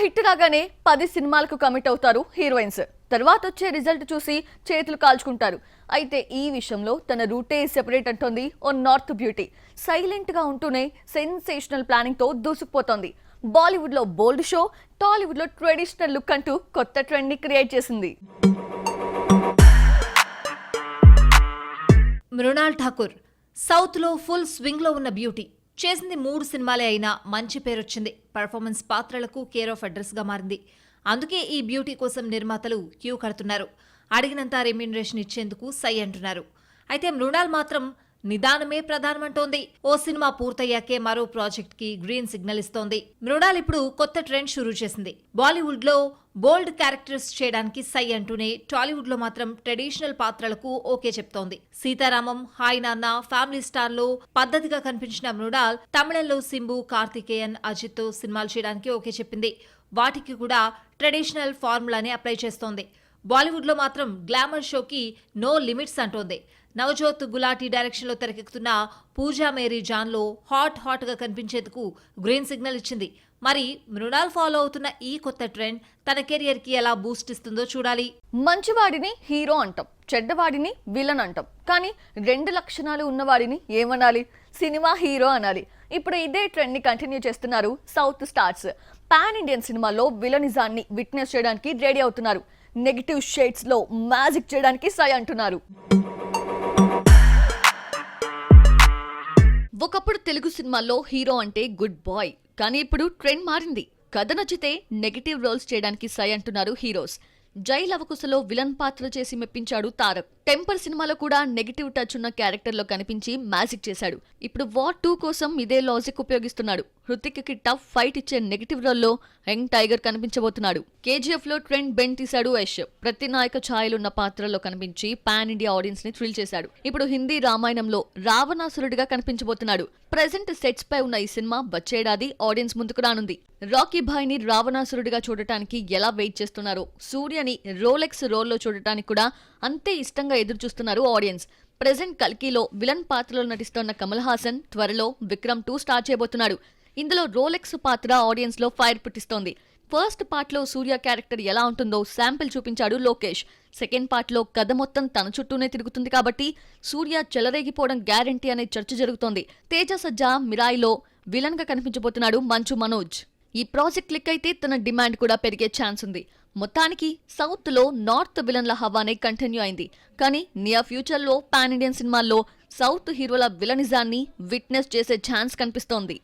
Hit రాగానే 10 సినిమాలకు commit అవుతారు హీరోయిన్స్. తర్వాత వచ్చే రిజల్ట్ చూసి చేతులు కాల్చుకుంటారు. అయితే ఈ విషయంలో తన రూటే సెపరేట్ అంటోంది ఓ నార్త్ బ్యూటీ. సైలెంట్ గా ఉంటూనే సెన్సేషనల్ ప్లానింగ్ తో దూసుకుపోతోంది. బాలీవుడ్ లో బోల్డ్ షో, టాలీవుడ్ లో ట్రెడిషనల్ లుక్ అంటూ కొత్త ట్రెండ్ ని క్రియేట్ చేసింది. మృణాల్ ఠాకూర్ సౌత్ లో ఫుల్ స్వింగ్ లో ఉన్న బ్యూటీ. చేసింది 3 సినిమాలే అయినా మంచి పేరొచ్చింది. పర్ఫార్మెన్స్ పాత్రలకు కేర్ ఆఫ్ అడ్రస్ గా మారింది. అందుకే ఈ బ్యూటీ కోసం నిర్మాతలు క్యూ కడుతున్నారు. అడిగినంత రెమ్యూనరేషన్ ఇచ్చేందుకు సై అంటున్నారు. అయితే మృణాల్ మాత్రం నిదానమే ప్రధానమంటోంది. ఓ సినిమా పూర్తయ్యాకే మరో ప్రాజెక్ట్ కి గ్రీన్ సిగ్నల్ ఇస్తోంది. మృణాల్ ఇప్పుడు కొత్త ట్రెండ్ షురూ చేసింది. బాలీవుడ్ లో బోల్డ్ క్యారెక్టర్స్ చేయడానికి సై అంటూనే టాలీవుడ్ లో మాత్రం ట్రెడిషనల్ పాత్రలకు ఓకే చెప్తోంది. సీతారామం, హాయ్ నాన్న, ఫ్యామిలీ స్టార్ లో పద్ధతిగా కనిపించిన మృణాల్ తమిళంలో సింబు, కార్తికేయన్, అజిత్ తో సినిమాలు చేయడానికి ఓకే చెప్పింది. వాటికి కూడా ట్రెడిషనల్ ఫార్ములానే అప్లై చేస్తోంది. బాలీవుడ్ లో మాత్రం గ్లామర్ షోకి నో లిమిట్స్ అంటోంది. నవజోత్ గులాటీ డైరెక్షన్ లో తెరకెక్కుతున్న పూజా మేరీ జాన్ లో హాట్ గా కనిపించేందుకు గ్రీన్ సిగ్నల్ ఇచ్చింది. మరి మృణాల్ ఫాలో అవుతున్న ఈ కొత్త ట్రెండ్ తన కెరియర్ కి ఎలా బూస్ట్ ఇస్తుందో చూడాలి. మంచివాడిని హీరో అంటాం, చెడ్డవాడిని విలన్ అంటాం. కానీ 2 లక్షణాలు ఉన్నవాడిని ఏమనాలి? సినిమా హీరో అనాలి. ఇప్పుడు ఇదే ట్రెండ్ ని కంటిన్యూ చేస్తున్నారు సౌత్ స్టార్స్. పాన్ ఇండియన్ సినిమాలో విలనిజాన్ని విట్నెస్ చేయడానికి రెడీ అవుతున్నారు. నెగిటివ్ షేడ్స్ లో మ్యాజిక్ చేయడానికి సై అంటున్నారు. ఒకప్పుడు తెలుగు సినిమాల్లో హీరో అంటే గుడ్ బాయ్, కానీ ఇప్పుడు ట్రెండ్ మారింది. కథ నచ్చితే నెగిటివ్ రోల్స్ చేయడానికి సై అంటున్నారు హీరోస్. జై లవకుశలో విలన్ పాత్ర చేసి మెప్పించాడు తారక్. టెంపర్ సినిమాలో కూడా నెగిటివ్ టచ్ ఉన్న క్యారెక్టర్ లో కనిపించి మ్యాజిక్ చేశాడు. ఇప్పుడు వార్ 2 కోసం ఇదే లాజిక్ ఉపయోగిస్తున్నాడు. హృతిక్ కి టఫ్ ఫైట్ ఇచ్చే నెగిటివ్ రోల్ లో యంగ్ టైగర్ కనిపించబోతున్నాడు. కేజీఎఫ్ లో ట్రెండ్ బెండ్ తీశాడు యష్. ప్రతినాయక ఛాయలున్న పాత్రలో కనిపించి పాన్ ఇండియా ఆడియన్స్ ని థ్రిల్ చేశాడు. ఇప్పుడు హిందీ రామాయణంలో రావణాసురుడిగా కనిపించబోతున్నాడు. ప్రెజెంట్ సెట్స్ పై ఉన్న ఈ సినిమా వచ్చేడాది ఆడియన్స్ ముందుకు రానుంది. రాకీ భాయ్ ని రావణాసురుడిగా చూడటానికి ఎలా వెయిట్ చేస్తున్నారో, సూర్యని రోలెక్స్ రోల్లో చూడటానికి కూడా అంతే ఇష్టంగా ఎదురు చూస్తున్నారు ఆడియన్స్. ప్రెజెంట్ కల్కిలో విలన్ పాత్రలో నటిస్తున్న కమల్ హాసన్ త్వరలో విక్రమ్ 2 స్టార్ట్ చేయబోతున్నాడు. ఇందులో రోలెక్స్ పాత్ర ఆడియన్స్ లో ఫైర్ పుట్టిస్తోంది. ఫస్ట్ పార్ట్ లో సూర్య క్యారెక్టర్ ఎలా ఉంటుందో శాంపిల్ చూపించాడు లోకేష్. సెకండ్ పార్ట్ లో కథ మొత్తం తన చుట్టూనే తిరుగుతుంది కాబట్టి సూర్య చెలరేగిపోవడం గ్యారంటీ అనే చర్చ జరుగుతోంది. తేజ సజ్జా మిరాయిలో విలన్ గా కనిపించబోతున్నాడు మంచు మనోజ్. ఈ ప్రాజెక్ట్ క్లిక్ అయితే తన డిమాండ్ కూడా పెరిగే ఛాన్స్ ఉంది. మొత్తానికి సౌత్ లో నార్త్ విలన్ల హవానే కంటిన్యూ అయింది. కానీ నియర్ ఫ్యూచర్ లో పాన్ ఇండియన్ సినిమాల్లో సౌత్ హీరోల విలనిజాన్ని విట్నెస్ చేసే ఛాన్స్ కనిపిస్తోంది.